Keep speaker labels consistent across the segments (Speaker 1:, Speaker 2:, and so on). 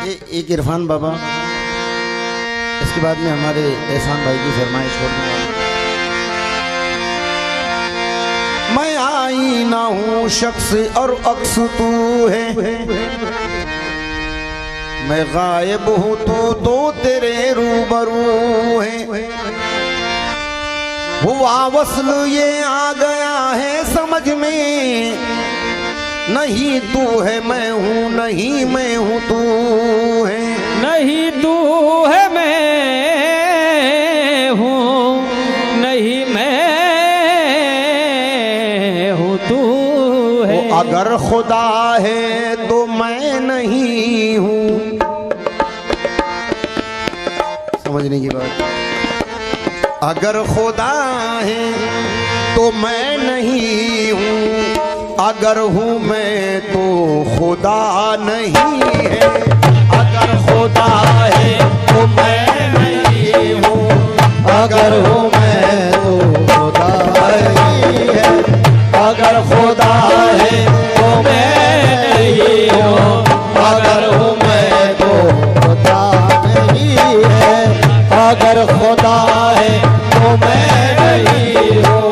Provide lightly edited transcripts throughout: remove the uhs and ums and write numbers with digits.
Speaker 1: एक इरफान बाबा, इसके बाद में हमारे एहसान भाई की फरमाइश छोड़ दूंगा। मैं आईना हूँ शख्स और अक्स तू है, मैं गायब हूँ तो तेरे रूबरू है। हुआ वस्ल ये आ गया है समझ में, नहीं तू है मैं हूँ, नहीं मैं हूँ तू है।
Speaker 2: नहीं तू है मैं हूँ, नहीं मैं हूँ तू है।
Speaker 1: अगर खुदा है तो मैं नहीं हूँ, समझने की बात। अगर खुदा है तो मैं नहीं हूँ, अगर हूँ मैं तो खुदा नहीं है। अगर खुदा है तो मैं नहीं हूँ, अगर हूँ मैं तो खुदा नहीं है। अगर खुदा है तो मैं नहीं हूँ, अगर हूँ मैं तो खुदा नहीं है। अगर खुदा है तो मैं नहीं हूँ,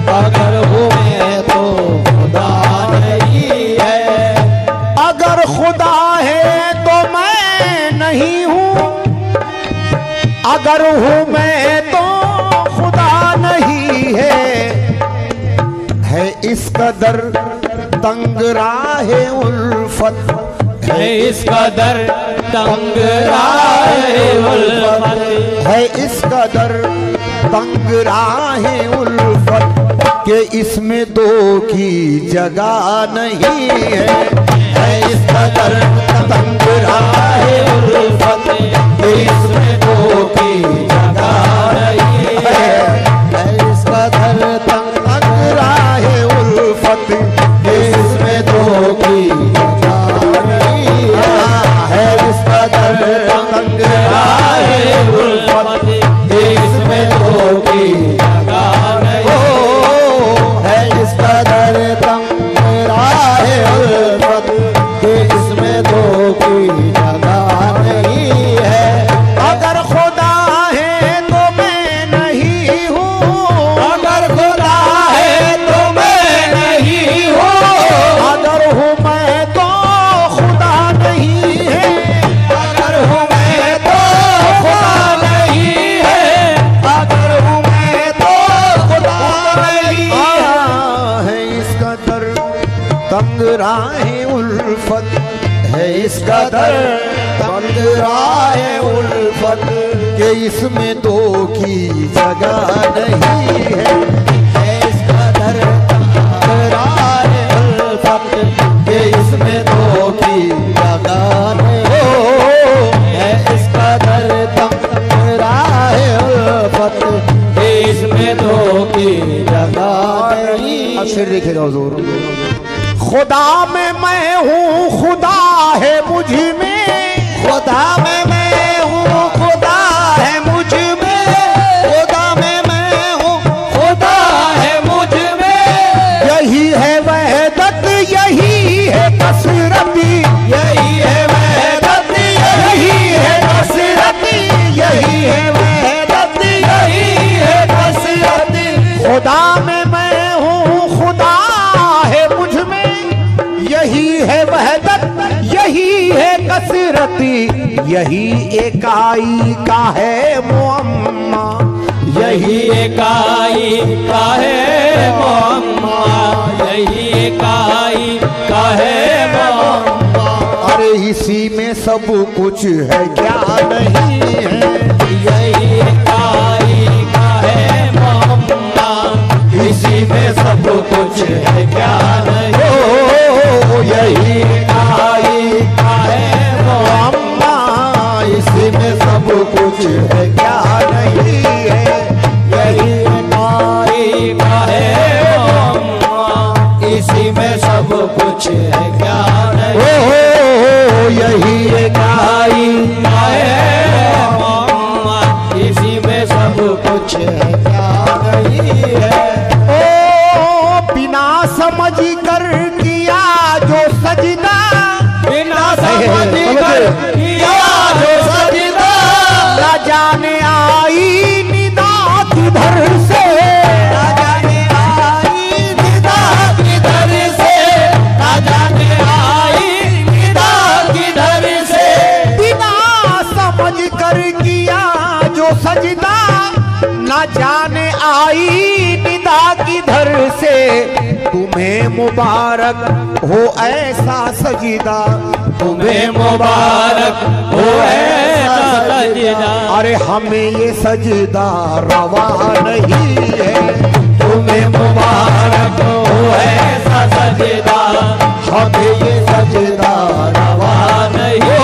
Speaker 1: अगर हूँ मैं तो खुदा नहीं है। अगर खुदा है तो मैं नहीं हूँ, अगर हूँ मैं तो खुदा नहीं है इस कदर तंग राहे उल्फत,
Speaker 2: है इस कदर तंग राहे उल्फत,
Speaker 1: है इस कदर तंग राहे उल्फत के इसमें दो की जगह नहीं है इस कदर तंग राहे उल्फत के इसमें दो की जगह नहीं है इस कदर तंग राहे उल्फत के इसमें दो की जगह नहीं है इस कदर तंग राहे उल्फत के इसमें दो की जगह नहीं है इस कदर तंग राहे उल्फत के इसमें दो की जगह नहीं है। अगर खुदा है तो मैं नहीं हूँ, अगर खुदा है तो मैं नहीं हूँ, अगर हूँ मैं तो खुदा नहीं है। अगर हूँ मैं तो खुदा नहीं है, अगर हूँ मैं तो खुदा नहीं है इस कदर तंग राहे उल्फत, है इस कदर तंग राहे उल्फत के इसमें दो की जगह नहीं है इस कदर तंग राहे उल्फत के इसमें दो की जगह नहीं है इस कदर तंग राहे उल्फत के इसमें दो की जगह नहीं। अब फिर देखेगा हुजूर, खुदा में मैं हूँ खुदा है मुझ में, खुदा में मैं हूँ खुदा है मुझ में, खुदा में मैं हूँ खुदा है मुझ में। यही है वहदत यही है कसरती, यही है वहदत यही है कसरती, यही है वहदत यही है कसरती। खुदा में मैं हूँ खुदा है मुझ में, यही है वहदत यही है कसरती, यही एकाई का है मुअम्मा,
Speaker 2: यही एकाई का है मुअम्मा, यही एकाई का है मुअम्मा।
Speaker 1: अरे इसी में सब कुछ है क्या नहीं है,
Speaker 2: यही एकाई का है मुअम्मा,
Speaker 1: इसी में सब कुछ है क्या नहीं हो, यही एकाई का है मुअम्मा, इसी में सब कुछ है क्या नहीं है। यही
Speaker 2: एकाई का है मुअम्मा, इसी में सब कुछ है क्या नहीं।
Speaker 1: यही एकाई
Speaker 2: का है
Speaker 1: आई निदा किधर से, तुम्हें मुबारक हो ऐसा सजदा,
Speaker 2: तुम्हें मुबारक हो ऐसा सजदा।
Speaker 1: अरे हमें ये सजदा रवा नहीं है,
Speaker 2: तुम्हें मुबारक हो ऐसा सजदा,
Speaker 1: हमें ये सजदा रवा
Speaker 2: नहीं हो।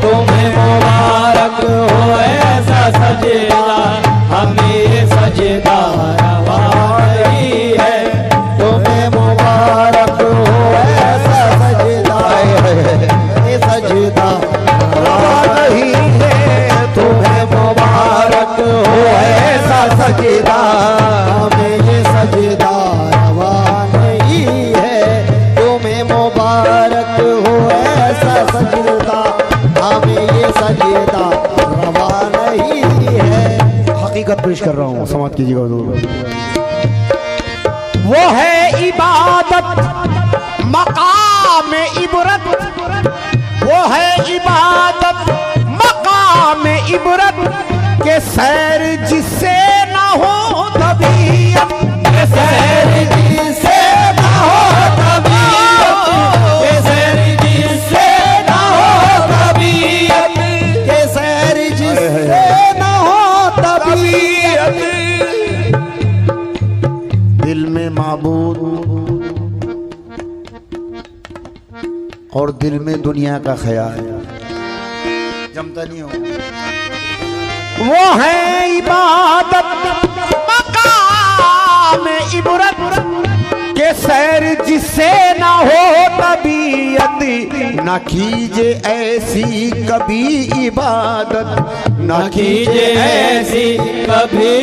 Speaker 2: तुम्हें मुबारक हो ऐसा सजदा, हमें ये सजदा रवा नहीं है।
Speaker 1: तुम्हें मुबारक हो ऐसा सजदा, ये सजदा रवा नहीं है, तुम्हें मुबारक हो ऐसा सजदा, हमें ये सजदा रवा नहीं है, तुम्हें मुबारक हो ऐसा सजदा, हमें ये सजदा रवा नहीं है। हकीकत पेश कर रहा हूँ, समाप्त कीजिएगा हुजूर। वो है इबादत मकाम इबरत, वो है इबादत मकाम इबरत के सैर जिससे ना हो तबीयत,
Speaker 2: के सैर जिससे ना हो तबीयत, के सैर जिससे ना हो तबीयत,
Speaker 1: के सैर जिससे ना हो तबीयत। दिल में माबूद और दिल में दुनिया का ख्याल जमता नहीं हो। वो है इबादत मकाम इबरत के सैर जिससे ना हो तबीयत, न कीजे ऐसी कभी इबादत,
Speaker 2: न कीजे ऐसी कभी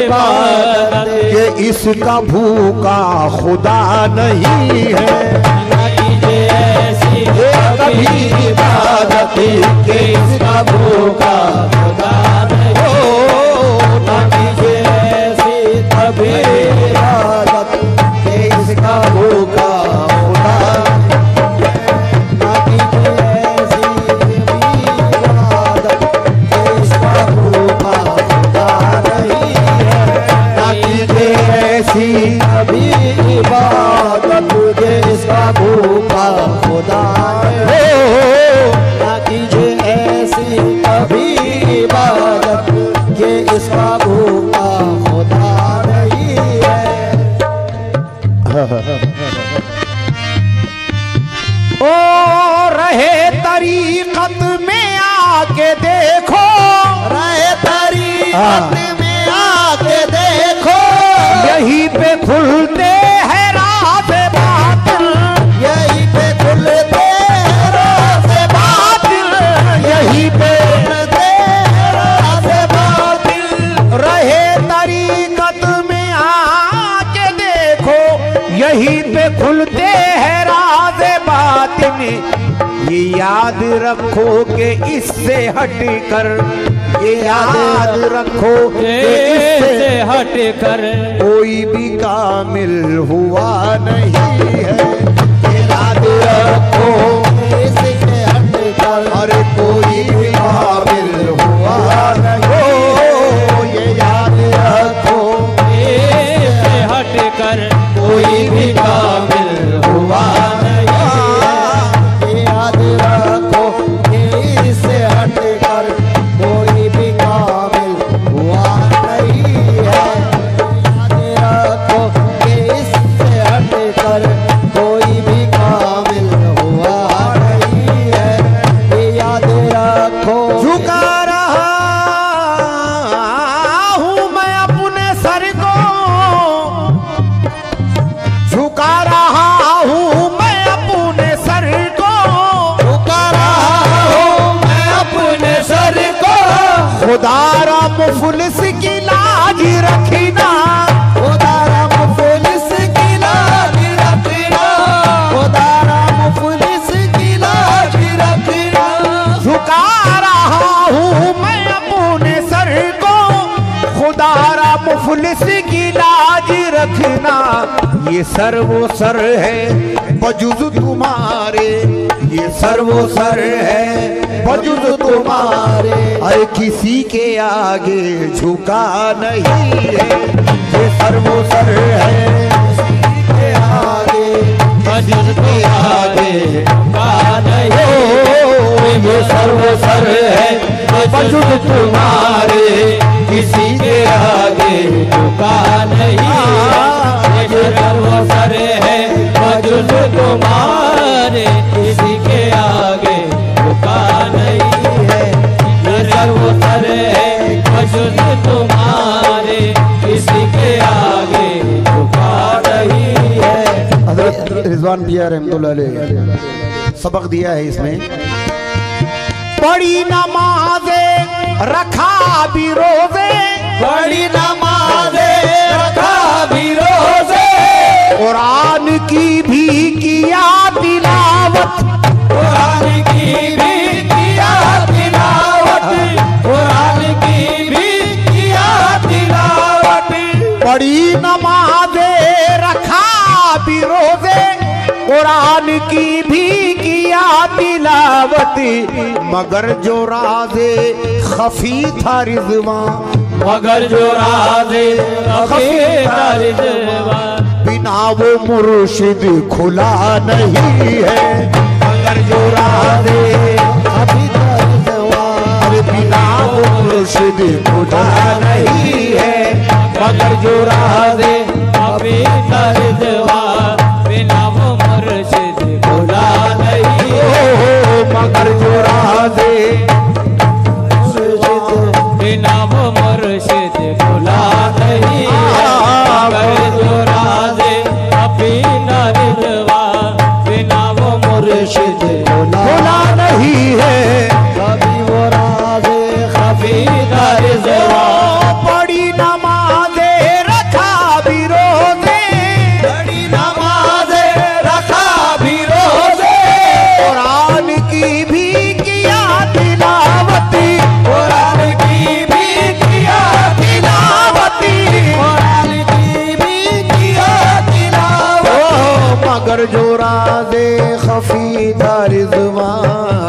Speaker 2: इबादत,
Speaker 1: कि इसका भूखा खुदा नहीं है,
Speaker 2: न कीजे ऐसी
Speaker 1: कभी इबादत
Speaker 2: कि इसका भूखा खुदा नहीं हो। न कीजे ऐसी कभी
Speaker 1: इबादत के इसका भूखा खुदा, ना कीजिए ऐसी इबादत के इसका भूखा खुदा नहीं है, ना कीजिए ऐसी कभी इबादत के इसका भूखा खुदा नहीं है, ना कीजिए ऐसी कभी इबादत के इसका भूखा खुदा नहीं है। ओ रहे तरीकत में आके देखो, रहे तरीकत में आके देखो, यहीं पे खुलते हैं राज बातिल, यहीं पे खुलते हैं राज बातिल, यहीं पे खुलते हैं राज बातिल। रहे तरीकत में आके देखो, यहीं पे खुलते हैं राज बातिन, ये याद रखो कि इससे हटकर, ये याद रखो कि इससे
Speaker 2: हट कर
Speaker 1: कोई भी कामिल हुआ नहीं है, ये याद रखो इससे हटकर, अरे कोई भी कामिल हुआ नहीं हो, ये याद रखो
Speaker 2: से हट कर कोई भी कामिल हुआ नहीं है।
Speaker 1: ये याद रखो इससे हटकर कोई भी कामिल हुआ नहीं है, याद रखो इससे हटकर कोई भी कामिल हुआ नहीं है, ये याद रखो। झुका रहा हूँ मैं अपने सर को, झुका रहा हूँ मैं अपने सर को, झुका रहा हूँ मैं अपने सर को, खुदारा मुफलिस की लाज रखना, खुदारा मुफलिस की लाज रखना, खुदारा मुफलिस की लाज रखना। झुका रहा हूँ मैं अपने सर को, खुदारा मुफलिस की लाज रखना, ये सर वो सर है बजुज तुम्हारे, ये सर्वोसर है वजूद तुम्हारे, अरे किसी के आगे झुका नहीं है। ये सर्वोसर है किसी के आगे,
Speaker 2: वजूद के आगे झुका नहीं।
Speaker 1: ये सर्वोसर है वजूद तुम्हारे, किसी के आगे
Speaker 2: झुका नहीं। ये सर्वोसर है वजूद तुम्हारे, किसी के आगे झुका नहीं है। ये सर्वोसर है वजूद तुम्हारे, किसी के आगे झुका नहीं है।
Speaker 1: हज़रत रिजवान पिया रहमतुल्लाह अलैह सबक दिया है इसमें। बड़ी नमाज़े रखा भी रोजे,
Speaker 2: बड़ी नमाज़े रखा भी रोजे,
Speaker 1: कुरान की भी किया तिलावत,
Speaker 2: कुरान की भी किया तिलावत, कुरान की भी किया तिलावत।
Speaker 1: बड़ी नमाज़े रखा भी रोजे, कुरान की भी किया तिलावत, मगर जो राज़े खफी था रिज़वान,
Speaker 2: मगर जो राज़े खफी था रिज़वान,
Speaker 1: बिना वो मुर्शिद खुला नहीं है। मगर जो राज़े खफी था रिज़वान, बिना वो मुर्शिद खुला नहीं है।
Speaker 2: मगर जो राज़े खफी था रिज़वान, बिना वो मुर्शिद खुला नहीं है।
Speaker 1: मगर जो राज़े
Speaker 2: बिना वो मुर्शिद खुला नहीं है। मगर जो राज़े खफी था रिज़वान, बिना वो मुर्शिद
Speaker 1: खुला नहीं है।
Speaker 2: कभी वो राज़े खफी था रिज़वान।
Speaker 1: बड़ी नमाज़े रखा भी रोजे,
Speaker 2: बड़ी नमाज़े रखा भी रोजे,
Speaker 1: कुरान की भी किया तिलावती,
Speaker 2: कुरान की भी किया
Speaker 1: तिलावती।
Speaker 2: कुरान की भी किया तिलावत।
Speaker 1: मगर जो राज़े खफी था रिज़वान,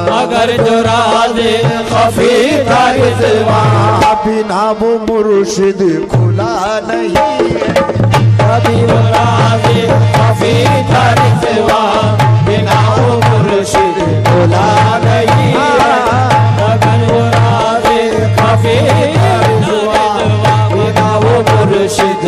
Speaker 2: मगर जो राज़े खफी था रिज़वान,
Speaker 1: बिना वो मुर्शिद खुला नहीं है।
Speaker 2: कभी वो राज़े खफी था रिज़वान, बिना वो मुर्शिद खुला नहीं है। मगर वो राज़े खफी था रिज़वान, बिना वो मुर्शिद